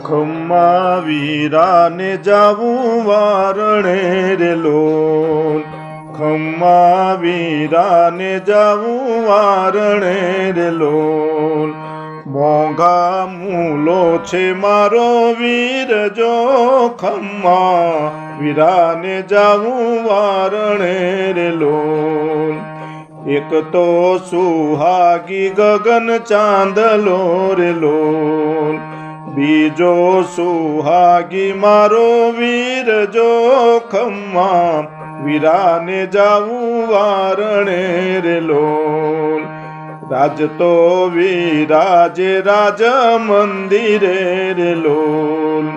ખમ્મા વીરાને જાવું વારણે રે લોલ, ખમ્મા વીરાને જાવું વારણે રે લોલ. મોંઘા મૂલો છે મારો વીર જો, ખમ્મા વીરાને જાવું વારણે રે લોલ. એક તો સુહાગી ગગન ચાંદલો રે લોલ, બીજો સુહાગી મારો વીર જો, ખમ્મા વીરાને જાવું વારણે રે લોલ. રાજતો વિરાજે રાજ મંદિરે રે લોલ,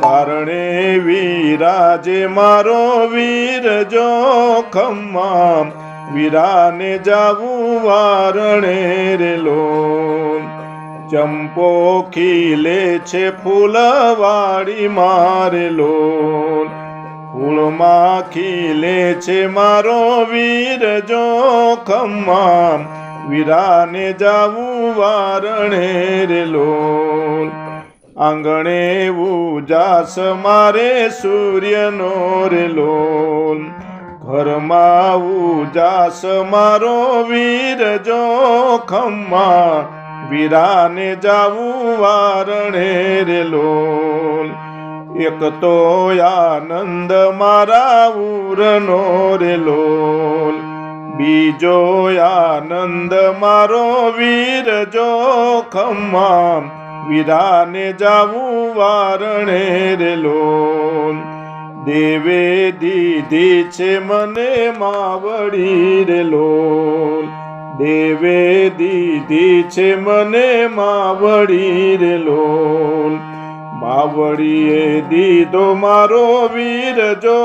કારણે વિરાજે મારો વીર જો, ખમ્મા વીરાને જાવું વારણે રે લોલ. ચંપો ખીલે છે ફૂલવાડી મારે લોલ, ફૂલમાં ખીલે છે મારો વીર જો, ખમ્મા વીરાને જાવું વારણે રે લોલ. આંગણે ઉજાસ મારે સૂર્યનો રે લોલ, ઘરમાં ઉજાસ મારો વીર જો, ખમ્મા વીરાને જાવું વારણે રે લોલ. એક તો આનંદ મારા ઉરનો રે લોલ, બીજો આનંદ મારો વીર જો, ખમ્મા વીરાને જાવું વારણે રે લોલ. દેવે દીધી છે મને માવડી રે લોલ, દેવે દીધી છે મને માવડી રે લોલ. માવડીએ દીધો મારો વીર જો,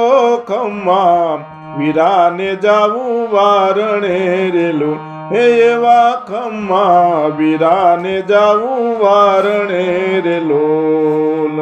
ખમ્મા વીરાને જાવું વારણે રે લોલ. હે એવા ખમ્મા વીરાને જાવું વારણે રે લોલ.